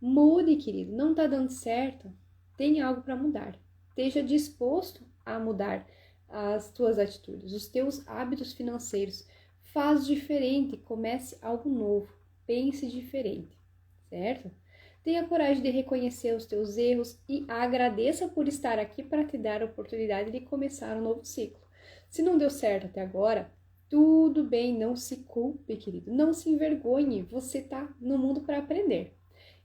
Mude, querido, não tá dando certo, tem algo para mudar. Esteja disposto a mudar as tuas atitudes, os teus hábitos financeiros. Faz diferente, comece algo novo, pense diferente, certo? Tenha coragem de reconhecer os teus erros e agradeça por estar aqui para te dar a oportunidade de começar um novo ciclo. Se não deu certo até agora, tudo bem, não se culpe, querido, não se envergonhe, você está no mundo para aprender.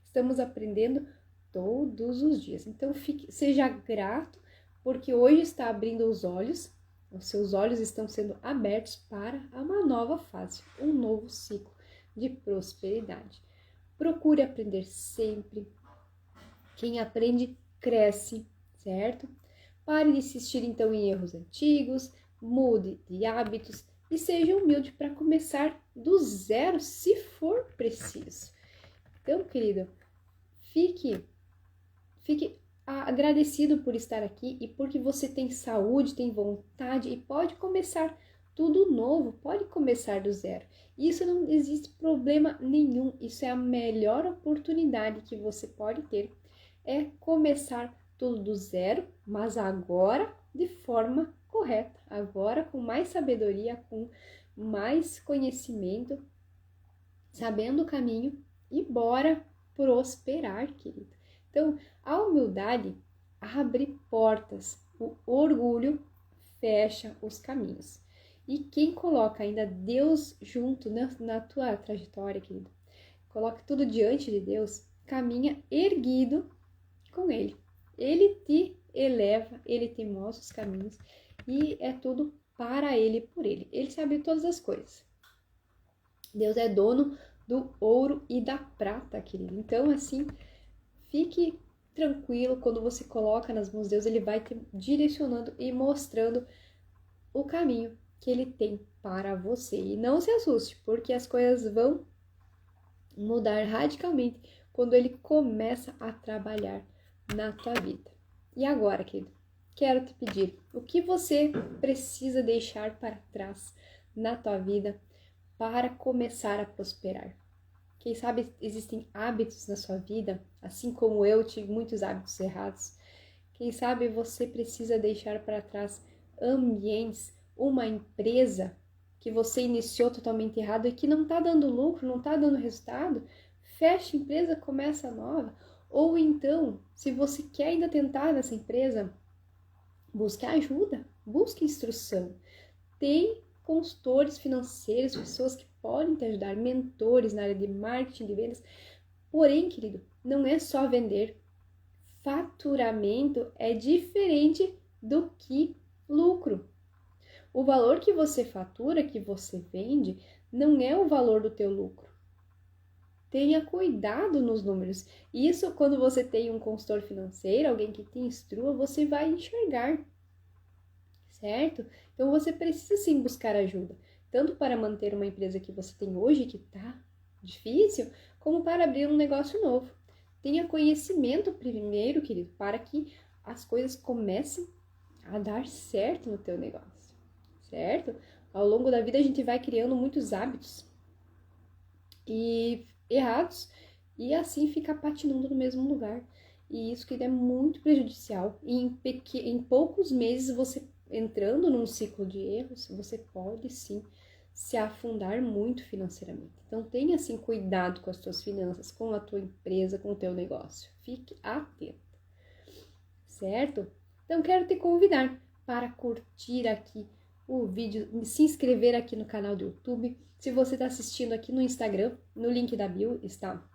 Estamos aprendendo todos os dias, então seja grato, porque hoje está abrindo os olhos Os seus olhos estão sendo abertos para uma nova fase, um novo ciclo de prosperidade. Procure aprender sempre. Quem aprende, cresce, certo? Pare de insistir então em erros antigos, mude de hábitos e seja humilde para começar do zero, se for preciso. Então, querido, fique agradecido por estar aqui e porque você tem saúde, tem vontade e pode começar tudo novo, pode começar do zero. Isso não existe problema nenhum, isso é a melhor oportunidade que você pode ter, é começar tudo do zero, mas agora de forma correta, agora com mais sabedoria, com mais conhecimento, sabendo o caminho e bora prosperar, querido. Então, a humildade abre portas, o orgulho fecha os caminhos. E quem coloca ainda Deus junto na tua trajetória, querido, coloca tudo diante de Deus, caminha erguido com Ele. Ele te eleva, Ele te mostra os caminhos e é tudo para Ele e por Ele. Ele sabe todas as coisas. Deus é dono do ouro e da prata, querido. Então, assim, fique tranquilo, quando você coloca nas mãos de Deus, Ele vai te direcionando e mostrando o caminho que Ele tem para você. E não se assuste, porque as coisas vão mudar radicalmente quando Ele começa a trabalhar na tua vida. E agora, querido, quero te pedir, o que você precisa deixar para trás na tua vida para começar a prosperar? Quem sabe existem hábitos na sua vida, assim como eu tive muitos hábitos errados. Quem sabe você precisa deixar para trás ambientes, uma empresa que você iniciou totalmente errado e que não está dando lucro, não está dando resultado. Fecha a empresa, começa nova. Ou então, se você quer ainda tentar nessa empresa, busque ajuda, busque instrução. Tem consultores financeiros, pessoas que podem te ajudar, mentores na área de marketing, de vendas. Porém, querido, não é só vender. Faturamento é diferente do que lucro. O valor que você fatura, que você vende, não é o valor do teu lucro. Tenha cuidado nos números. Isso, quando você tem um consultor financeiro, alguém que te instrua, você vai enxergar, certo? Então, você precisa sim buscar ajuda, tanto para manter uma empresa que você tem hoje, que tá difícil, como para abrir um negócio novo. Tenha conhecimento primeiro, querido, para que as coisas comecem a dar certo no teu negócio, certo? Ao longo da vida a gente vai criando muitos hábitos e errados e assim fica patinando no mesmo lugar. E isso que é muito prejudicial. E em poucos meses você entrando num ciclo de erros, você pode sim se afundar muito financeiramente. Então tenha assim cuidado com as tuas finanças, com a tua empresa, com o teu negócio. Fique atento, certo? Então quero te convidar para curtir aqui o vídeo, se inscrever aqui no canal do YouTube. Se você está assistindo aqui no Instagram, no link da bio está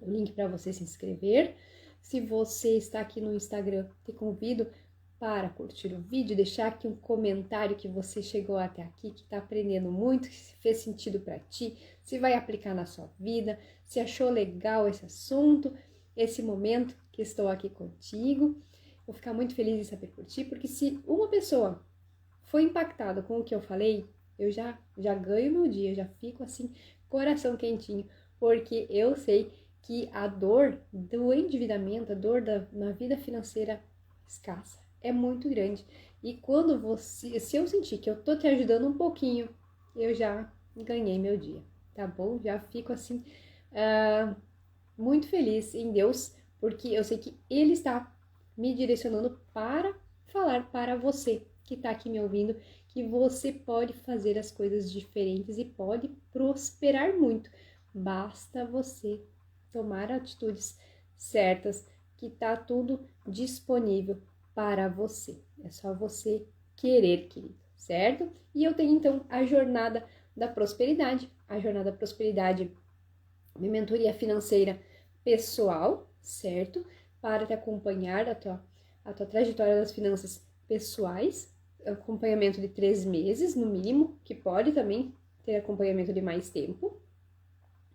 o link para você se inscrever. Se você está aqui no Instagram, te convido para curtir o vídeo, deixar aqui um comentário que você chegou até aqui, que está aprendendo muito, que fez sentido para ti, se vai aplicar na sua vida, se achou legal esse assunto, esse momento que estou aqui contigo. Vou ficar muito feliz em saber por ti, porque se uma pessoa foi impactada com o que eu falei, eu já ganho meu dia, já fico assim, coração quentinho, porque eu sei que a dor do endividamento, a dor na vida financeira escassa, é muito grande. E quando se eu sentir que eu tô te ajudando um pouquinho, eu já ganhei meu dia, tá bom? Já fico assim, muito feliz em Deus, porque eu sei que Ele está me direcionando para falar para você que está aqui me ouvindo, que você pode fazer as coisas diferentes e pode prosperar muito. Basta você tomar atitudes certas, que está tudo disponível para você. É só você querer, querido, certo? E eu tenho então a jornada da prosperidade. A jornada da prosperidade, minha mentoria financeira pessoal, certo? Para te acompanhar a tua trajetória das finanças pessoais, acompanhamento de 3 meses, no mínimo, que pode também ter acompanhamento de mais tempo,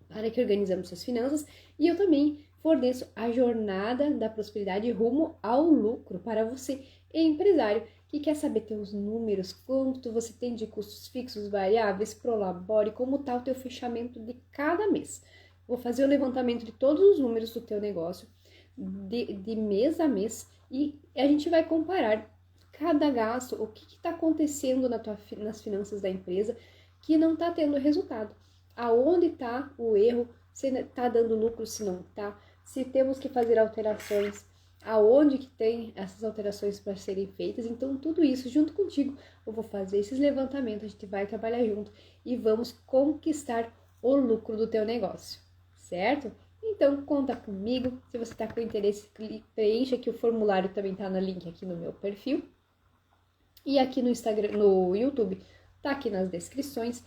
para que organizamos suas finanças. E eu também forneço a jornada da prosperidade rumo ao lucro para você, empresário, que quer saber teus números, quanto você tem de custos fixos, variáveis, prolabore, como está o teu fechamento de cada mês. Vou fazer o levantamento de todos os números do teu negócio, de mês a mês, e a gente vai comparar cada gasto, o que está acontecendo nas finanças da empresa que não está tendo resultado. Aonde está o erro, se está dando lucro, se não está, se temos que fazer alterações, aonde que tem essas alterações para serem feitas. Então, tudo isso junto contigo, eu vou fazer esses levantamentos, a gente vai trabalhar junto e vamos conquistar o lucro do teu negócio, certo? Então, conta comigo. Se você está com interesse, preencha aqui o formulário, também está no link aqui no meu perfil. E aqui no Instagram, no YouTube, tá aqui nas descrições.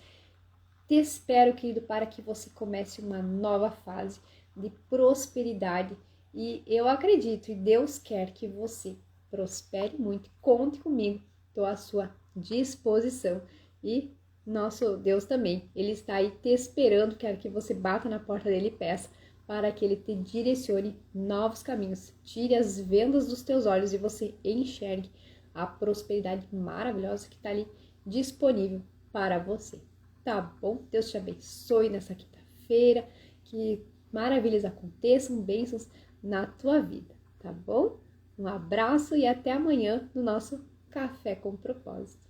Te espero, querido, para que você comece uma nova fase de prosperidade. E eu acredito, e Deus quer que você prospere muito. Conte comigo, estou à sua disposição. E nosso Deus também, Ele está aí te esperando, quer que você bata na porta dele e peça, para que Ele te direcione novos caminhos. Tire as vendas dos teus olhos e você enxergue a prosperidade maravilhosa que está ali disponível para você. Tá bom? Deus te abençoe nessa quinta-feira, que maravilhas aconteçam, bênçãos na tua vida, tá bom? Um abraço e até amanhã no nosso Café com Propósito.